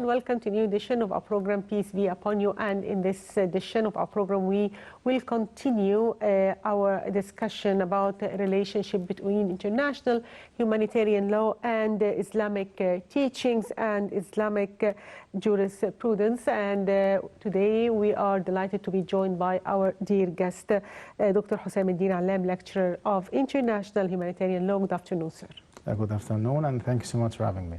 and welcome to a new edition of our program, Peace Be Upon You. And in this edition of our program, we will continue our discussion about the relationship between international humanitarian law and Islamic teachings and Islamic jurisprudence. And today we are delighted to be joined by our dear guest, Dr. Hossam Deen, Alaam, lecturer of international humanitarian law. Good afternoon, sir. Good afternoon, and thank you so much for having me.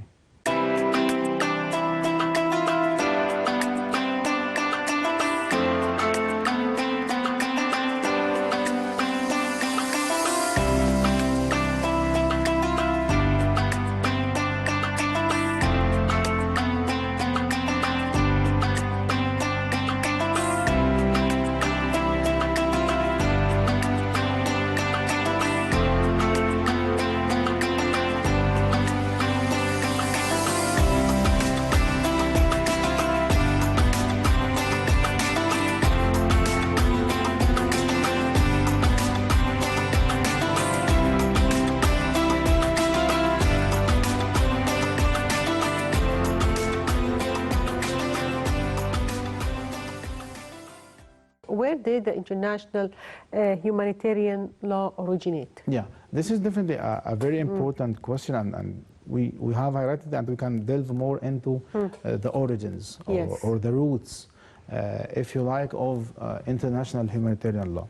Where did the international humanitarian law originate? Yeah, this is definitely a very important question, and we have highlighted and we can delve more into the origins or the roots, if you like, of international humanitarian law.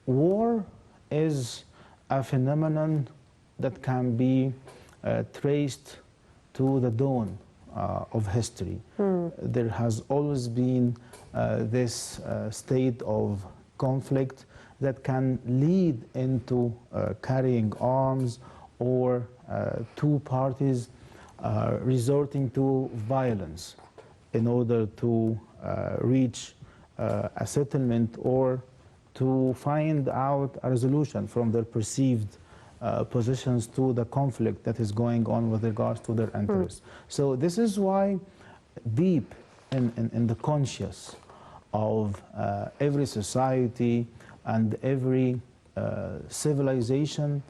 War is a phenomenon that can be traced to the dawn of history. There has always been this state of conflict that can lead into carrying arms or two parties resorting to violence in order to reach a settlement or to find out a resolution from their perceived positions to the conflict that is going on with regards to their interests. So this is why deep in the conscious of every society and every civilization,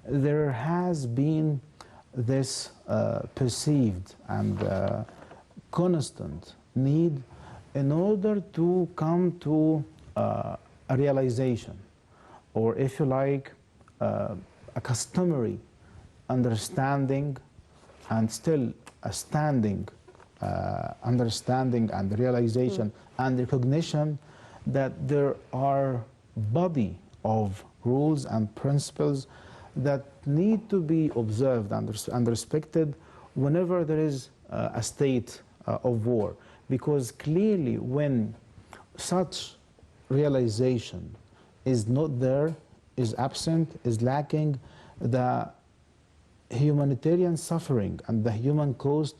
there has been this perceived and constant need in order to come to a realization, or if you like, a customary understanding and still a standing understanding and realization and recognition that there are body of rules and principles that need to be observed and respected whenever there is a state of war. Because clearly when such realization is not there, is absent, is lacking, the humanitarian suffering and the human cost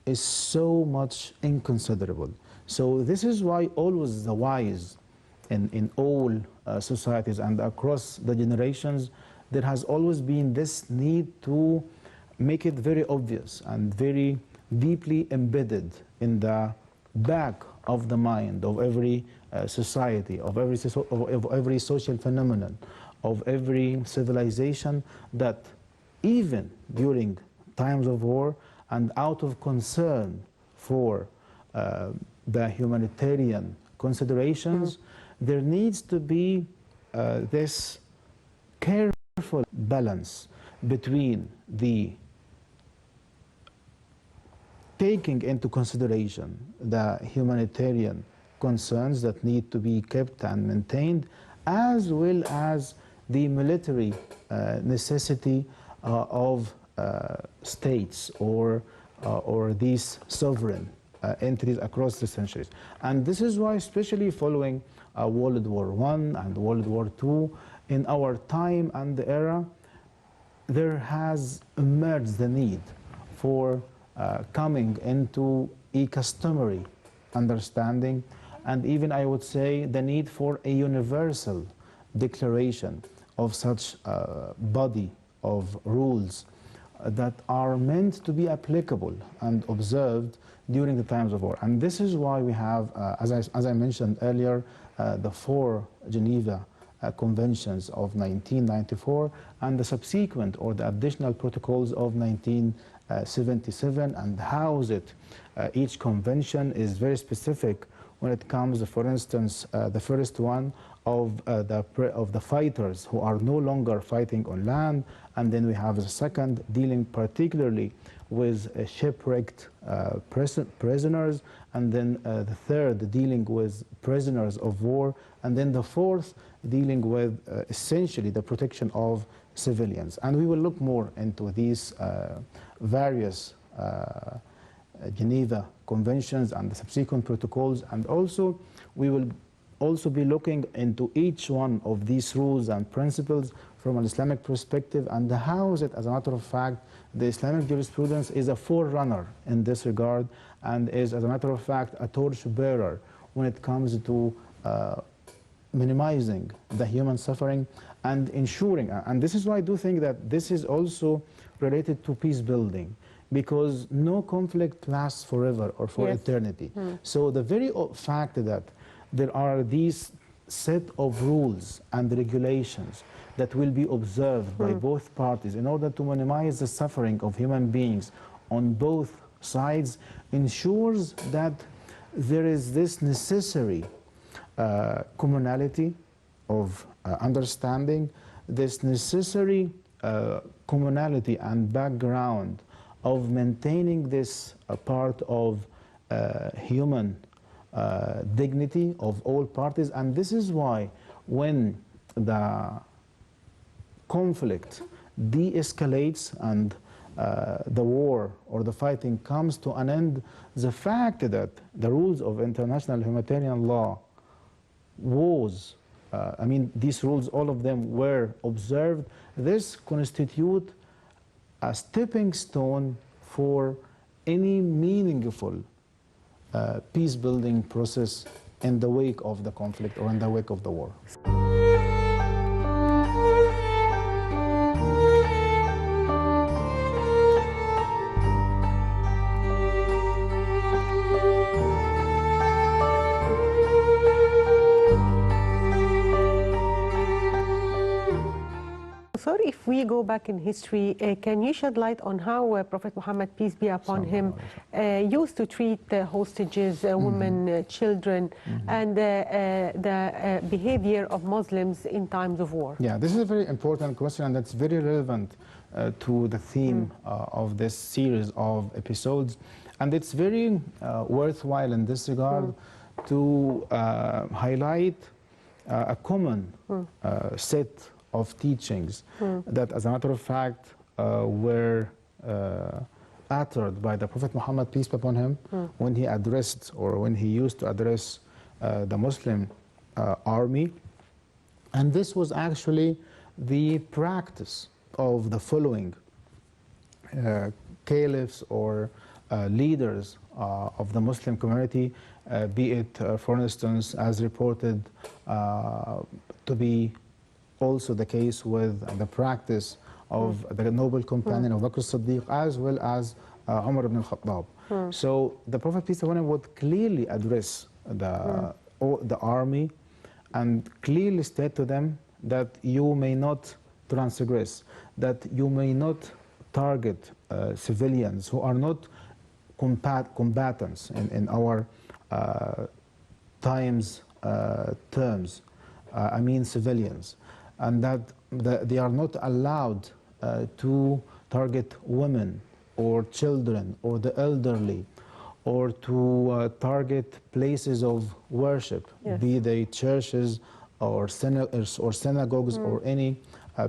is so much inconsiderable. So this is why always the wise in all societies and across the generations, there has always been this need to make it very obvious and very deeply embedded in the back of the mind of every society, of every social phenomenon, of every civilization, that even during times of war and out of concern for the humanitarian considerations, there needs to be this careful balance between the taking into consideration the humanitarian concerns that need to be kept and maintained, as well as the military necessity of states or these sovereign entities across the centuries. And this is why, especially following World War I and World War II, in our time and the era, there has emerged the need for coming into a customary understanding, and even I would say the need for a universal declaration of such body of rules that are meant to be applicable and observed during the times of war. And this is why we have, as I mentioned earlier, the 4 Geneva Conventions of 1994 and the subsequent or the additional protocols of 19 77 and house it. Each convention is very specific when it comes, for instance, the first one of the fighters who are no longer fighting on land, and then we have the second dealing particularly with shipwrecked prisoners, and then the third dealing with prisoners of war, and then the fourth dealing with essentially the protection of civilians. And we will look more into these various Geneva Conventions and the subsequent protocols, and also we will also be looking into each one of these rules and principles from an Islamic perspective, and how is it, as a matter of fact, the Islamic jurisprudence is a forerunner in this regard, and is, as a matter of fact, a torchbearer when it comes to minimizing the human suffering and ensuring, and this is why I do think that this is also related to peace building, because no conflict lasts forever or for eternity. So the very fact that there are these set of rules and regulations that will be observed by both parties in order to minimize the suffering of human beings on both sides ensures that there is this necessary commonality of understanding, this necessary commonality and background of maintaining this part of human dignity of all parties. And this is why when the conflict de-escalates and the war or the fighting comes to an end, the fact that the rules of international humanitarian law was, I mean, these rules, all of them were observed, this constitute a stepping stone for any meaningful peace-building process in the wake of the conflict or in the wake of the war. So if we go back in history, can you shed light on how Prophet Muhammad, peace be upon him, used to treat hostages, women, children, and the behavior of Muslims in times of war? Yeah, this is a very important question, and that's very relevant to the theme of this series of episodes. And it's very worthwhile in this regard to highlight a common set of teachings that, as a matter of fact, were uttered by the Prophet Muhammad, peace be upon him, when he addressed, or when he used to address the Muslim army. And this was actually the practice of the following caliphs or leaders of the Muslim community, be it, for instance, as reported to be also the case with the practice of the noble companion of Bakr as-Siddiq, as well as Umar ibn al-Khattab. So the Prophet, peace be upon him, would clearly address the army and clearly state to them that you may not transgress, that you may not target civilians who are not combatants in our times terms, I mean civilians, and that they are not allowed to target women or children or the elderly, or to target places of worship, be they churches or synagogues or any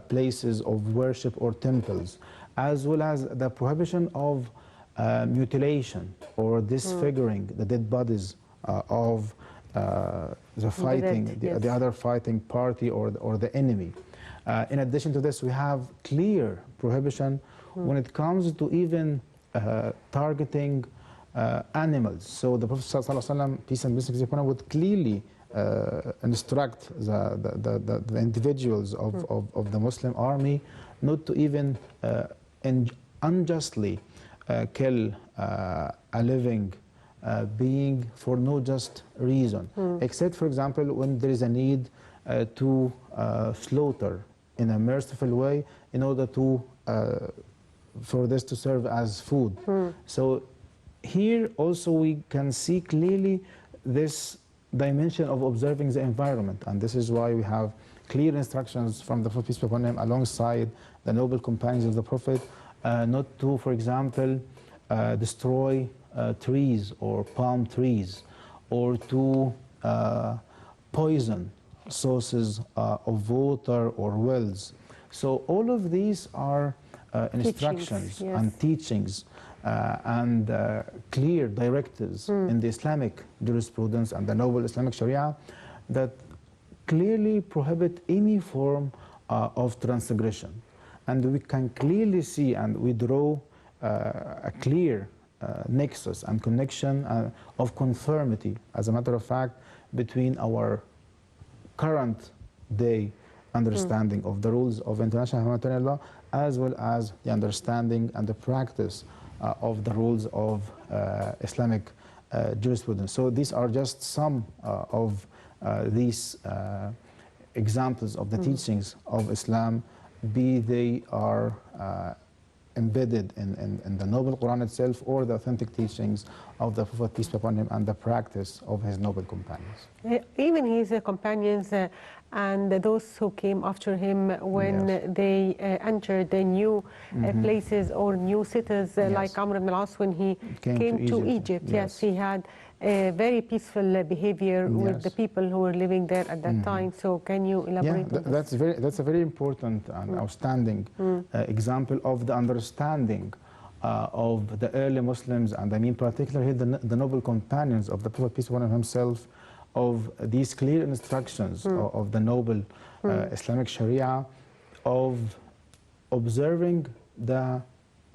places of worship or temples, as well as the prohibition of mutilation or disfiguring the dead bodies of the fighting, the other fighting party or the enemy. In addition to this, we have clear prohibition when it comes to even targeting animals. So the Prophet ﷺ, peace and blessings be upon him, would clearly instruct the individuals of the Muslim army not to even unjustly kill a living being for no just reason, except, for example, when there is a need to slaughter in a merciful way in order to for this to serve as food. So here also we can see clearly this dimension of observing the environment, and this is why we have clear instructions from the Prophet peace be upon him alongside the noble companions of the Prophet not to, for example, destroy trees or palm trees, or to poison sources of water or wells. So all of these are instructions yes. and teachings and clear directives in the Islamic jurisprudence and the noble Islamic Sharia that clearly prohibit any form of transgression. And we can clearly see, and we draw a clear nexus and connection of conformity, as a matter of fact, between our current day understanding of the rules of international humanitarian law, as well as the understanding and the practice of the rules of Islamic jurisprudence. So these are just some of these examples of the teachings of Islam, be they are embedded in the noble Quran itself or the authentic teachings of the Prophet peace be upon him and the practice of his noble companions. Even his companions and those who came after him when they entered the new places or new cities, like Amr ibn al-As when he came to Egypt. Yes, he had a very peaceful behavior with the people who were living there at that time. So can you elaborate on this? That's a very important and outstanding example of the understanding of the early Muslims, and I mean particularly the noble companions of the Prophet peace be upon him himself, of these clear instructions of the noble Islamic Sharia, of observing the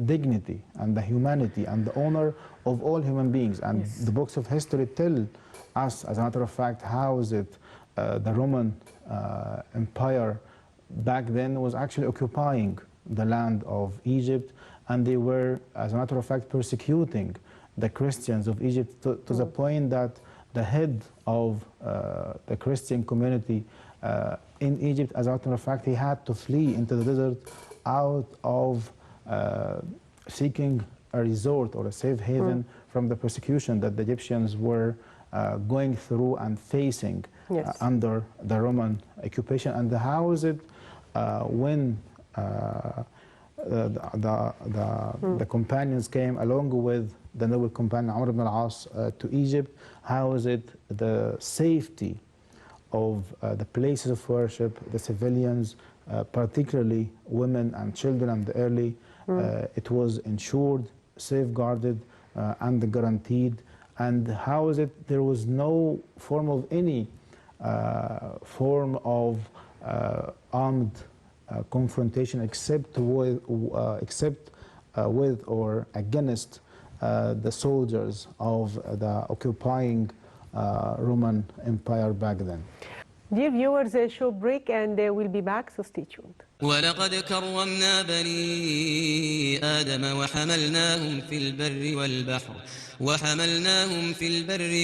dignity and the humanity and the honor of all human beings. And the books of history tell us, as a matter of fact, how is it the Roman Empire back then was actually occupying the land of Egypt, and they were, as a matter of fact, persecuting the Christians of Egypt to the point that the head of the Christian community in Egypt, as a matter of fact, he had to flee into the desert out of seeking a resort or a safe haven from the persecution that the Egyptians were going through and facing under the Roman occupation. And how is it when the companions came along with the noble companion Amr ibn al-As to Egypt, how is it the safety of the places of worship, the civilians, particularly women and children and the early, it was ensured, safeguarded, and guaranteed. And how is it there was no form of any form of armed confrontation except with or against the soldiers of the occupying Roman Empire back then. Dear viewers, a short break and we'll be back, so stay tuned. ولقد كرمنا بني آدم وحملناهم في البر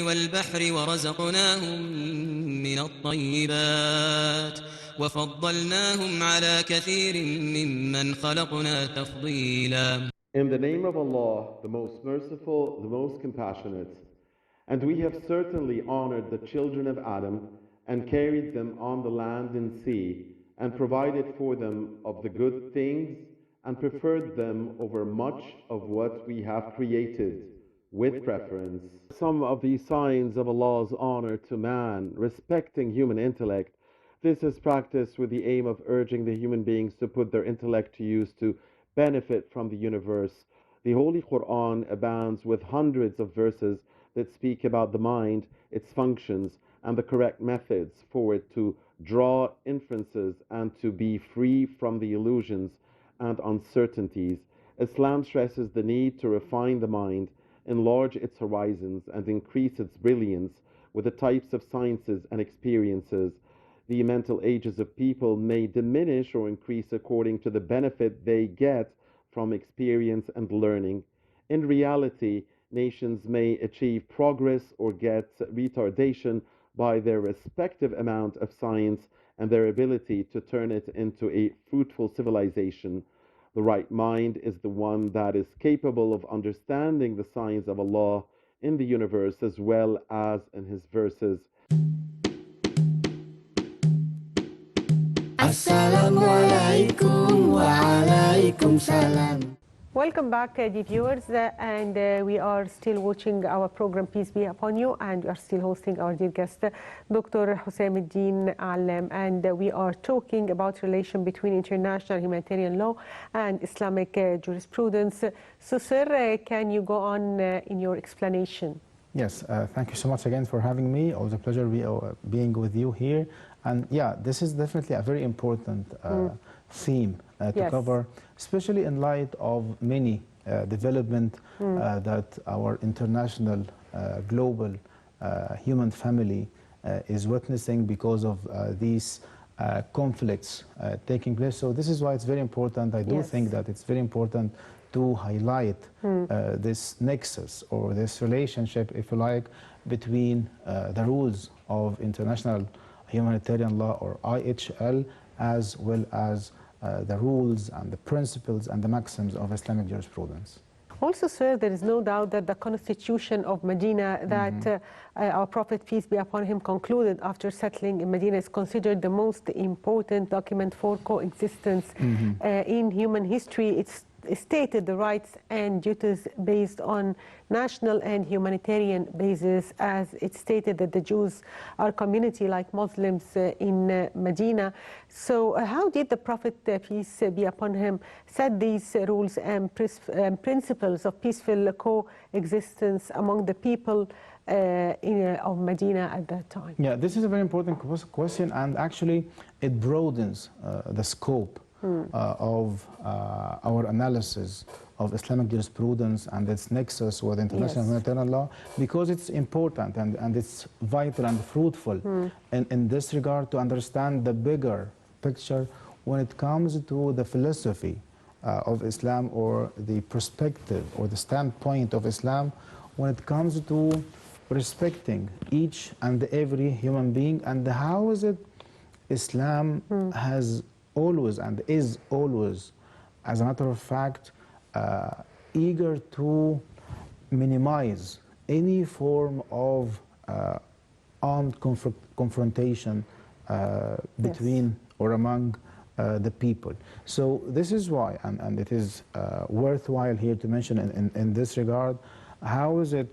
والبحر ورزقناهم من الطيبات وفضلناهم على كثير ممن خلقنا تفضيلا. In the name of Allah, the most merciful, the most compassionate. And we have certainly honored the children of Adam and carried them on the land and sea, and provided for them of the good things, and preferred them over much of what we have created, with preference. Some of these signs of Allah's honor to man, respecting human intellect, this is practiced with the aim of urging the human beings to put their intellect to use to benefit from the universe. The Holy Quran abounds with hundreds of verses that speak about the mind, its functions, and the correct methods for it to draw inferences and to be free from the illusions and uncertainties. Islam stresses the need to refine the mind, enlarge its horizons, and increase its brilliance with the types of sciences and experiences. The mental ages of people may diminish or increase according to the benefit they get from experience and learning. In reality, nations may achieve progress or get retardation by their respective amount of science and their ability to turn it into a fruitful civilization. The right mind is the one that is capable of understanding the signs of Allah in the universe as well as in His verses. Assalamualaikum waalaikumsalam. Welcome back, dear viewers, and we are still watching our program Peace Be Upon You, and we are still hosting our dear guest, Dr. Hossam Deen Alaam, and we are talking about relation between international humanitarian law and Islamic jurisprudence. So, sir, can you go on in your explanation? Yes, thank you so much again for having me. Always a pleasure being with you here. And yeah, this is definitely a very important theme to cover, especially in light of many development that our international global human family is witnessing because of these conflicts taking place. So this is why it's very important. I do think that it's very important to highlight this nexus or this relationship, if you like, between the rules of international humanitarian law or IHL, as well as the rules and the principles and the maxims of Islamic jurisprudence. Also, sir, there is no doubt that the Constitution of Medina that our Prophet, peace be upon him, concluded after settling in Medina is considered the most important document for coexistence in human history. It's stated the rights and duties based on national and humanitarian basis, as it stated that the Jews are a community like Muslims in Medina. So how did the Prophet, peace be upon him, set these rules and principles of peaceful coexistence among the people of Medina at that time? Yeah, this is a very important question, and actually it broadens the scope of our analysis of Islamic jurisprudence and its nexus with international humanitarian law, because it's important and it's vital and fruitful in this regard to understand the bigger picture when it comes to the philosophy of Islam, or the perspective or the standpoint of Islam when it comes to respecting each and every human being, and how is it Islam has always and is always, as a matter of fact, eager to minimize any form of armed confrontation between or among the people. So this is why, and it is worthwhile here to mention in this regard, how is it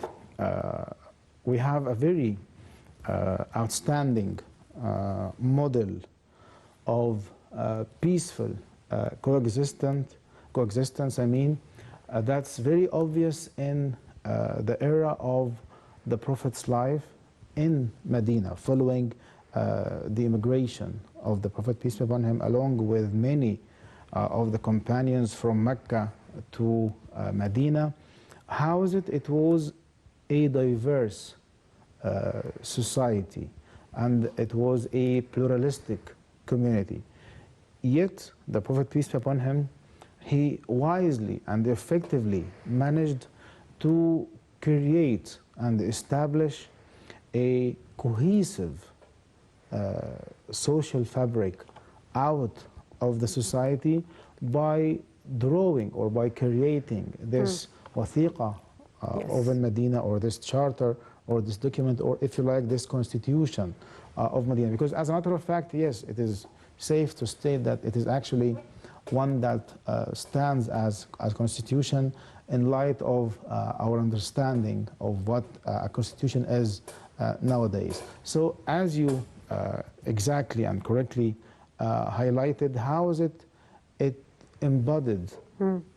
we have a very outstanding model of peaceful coexistence, that's very obvious in the era of the Prophet's life in Medina, following the immigration of the Prophet, peace be upon him, along with many of the companions from Mecca to Medina. How is it? It was a diverse society, and it was a pluralistic community. Yet, the Prophet, peace be upon him, he wisely and effectively managed to create and establish a cohesive social fabric out of the society by drawing or by creating this wathiqa of Medina, or this charter, or this document, or if you like, this constitution of Medina. Because as a matter of fact, yes, it is safe to state that it is actually one that stands as constitution in light of our understanding of what a constitution is nowadays. So as you exactly and correctly highlighted, how is it embodied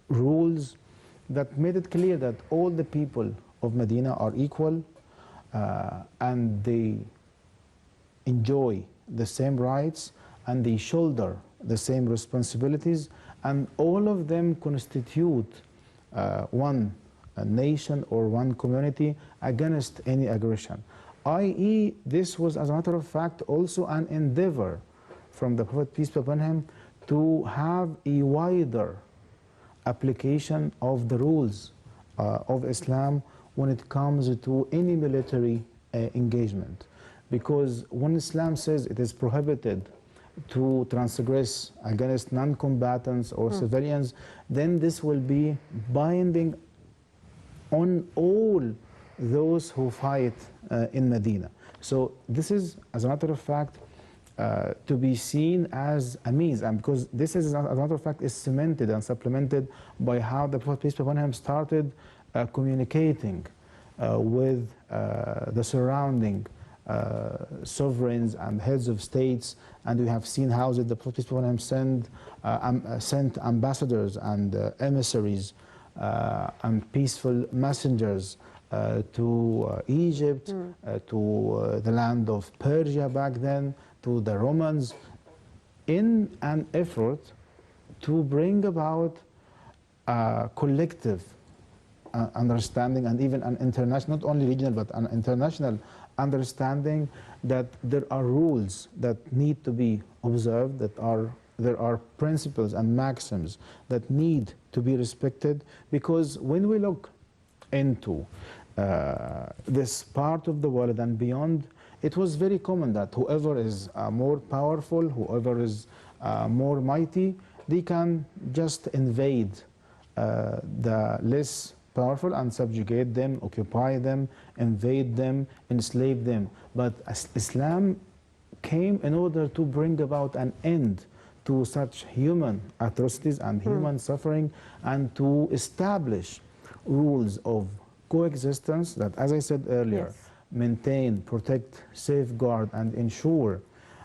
rules that made it clear that all the people of Medina are equal and they enjoy the same rights and they shoulder the same responsibilities, and all of them constitute one nation or one community against any aggression. I.e., this was, as a matter of fact, also an endeavor from the Prophet, peace be upon him, to have a wider application of the rules of Islam when it comes to any military engagement. Because when Islam says it is prohibited to transgress against non-combatants or civilians, then this will be binding on all those who fight in Medina. So this is, as a matter of fact, to be seen as a means, and because this is, as a matter of fact, is cemented and supplemented by how the Prophet, peace be upon him, started communicating with the surrounding sovereigns and heads of states, and we have seen how the Prophet, peace be upon him, sent ambassadors and emissaries and peaceful messengers to Egypt, to the land of Persia back then, to the Romans, in an effort to bring about a collective understanding and even an international, not only regional, but an international understanding that there are rules that need to be observed, that there are principles and maxims that need to be respected, because when we look into this part of the world and beyond, it was very common that whoever is more powerful, whoever is more mighty, they can just invade the less powerful and subjugate them, occupy them, invade them, enslave them. But Islam came in order to bring about an end to such human atrocities and human suffering, and to establish rules of coexistence that, as I said earlier, maintain, protect, safeguard, and ensure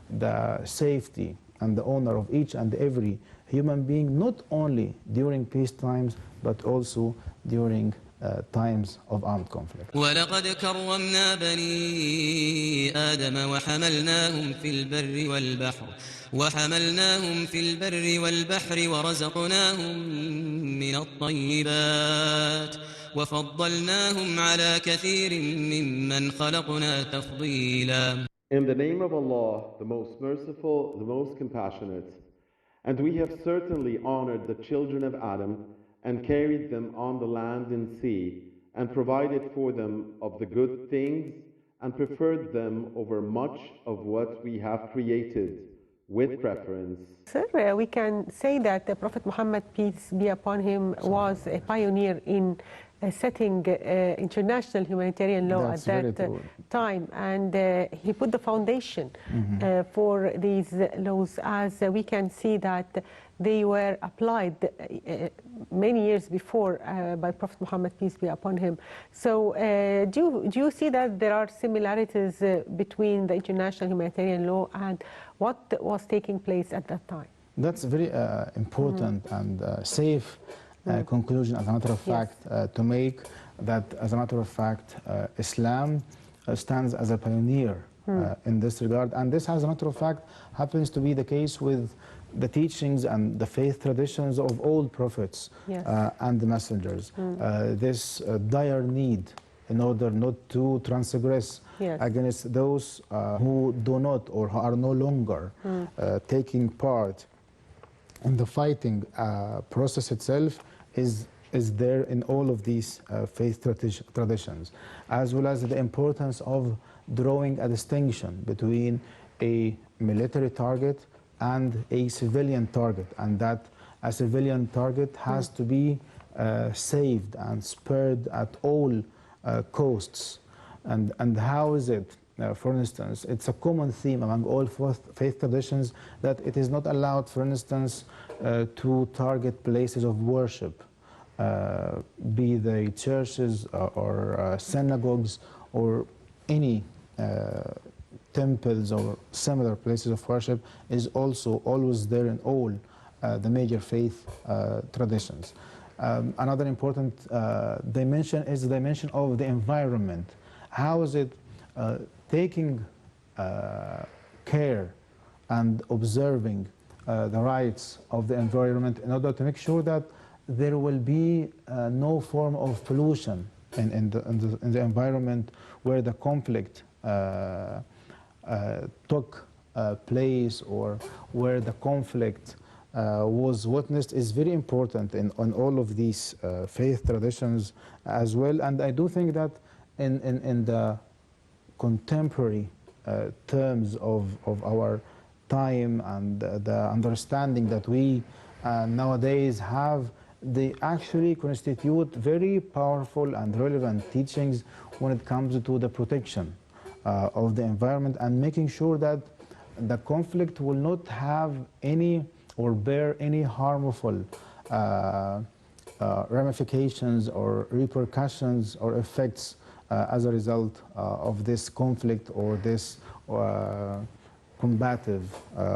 the safety and the honor of each and every human being, not only during peace times, but also during times of armed conflict. ولقد كرمنا بني آدم وحملناهم في البر والبحر ورزقناهم من الطيبات وفضلناهم على كثير ممن خلقنا تفضيلا. In the name of Allah, the most merciful, the most compassionate. And we have certainly honored the children of Adam and carried them on the land and sea, and provided for them of the good things, and preferred them over much of what we have created, with preference. Sir, we can say that the Prophet Muhammad, peace be upon him, was a pioneer in setting international humanitarian law at that time, and he put the foundation for these laws, as we can see that they were applied many years before by Prophet Muhammad, peace be upon him. So do you see that there are similarities between the international humanitarian law and what was taking place at that time? That's very important and safe conclusion, as a matter of fact, to make, that, as a matter of fact, Islam stands as a pioneer in this regard. And this, as a matter of fact, happens to be the case with the teachings and the faith traditions of all prophets and the messengers. This dire need in order not to transgress against those who do not or who are no longer taking part in the fighting process itself is there in all of these faith traditions, as well as the importance of drawing a distinction between a military target and a civilian target, and that a civilian target has to be saved and spared at all costs. And how is it? For instance, it's a common theme among all faith traditions that it is not allowed, for instance, to target places of worship, be they churches or synagogues or any temples or similar places of worship, is also always there in all the major faith traditions. Another important dimension is the dimension of the environment. How is it taking care and observing the rights of the environment in order to make sure that there will be no form of pollution in the environment where the conflict took place, or where the conflict was witnessed, is very important on all of these faith traditions as well. And I do think that in the contemporary terms of our time and the understanding that we nowadays have, they actually constitute very powerful and relevant teachings when it comes to the protection of the environment and making sure that the conflict will not have any or bear any harmful ramifications or repercussions or effects as a result of this conflict or this combative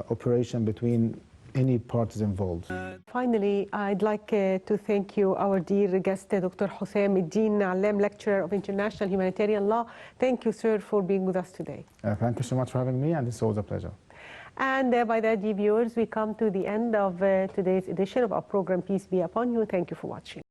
operation between any parties involved. Finally, I'd like to thank you, our dear guest, Dr. Hossam Deen, Alaam Lecturer of International Humanitarian Law. Thank you, sir, for being with us today. Thank you so much for having me, and it's always a pleasure. And by that, dear viewers, we come to the end of today's edition of our program, Peace Be Upon You. Thank you for watching.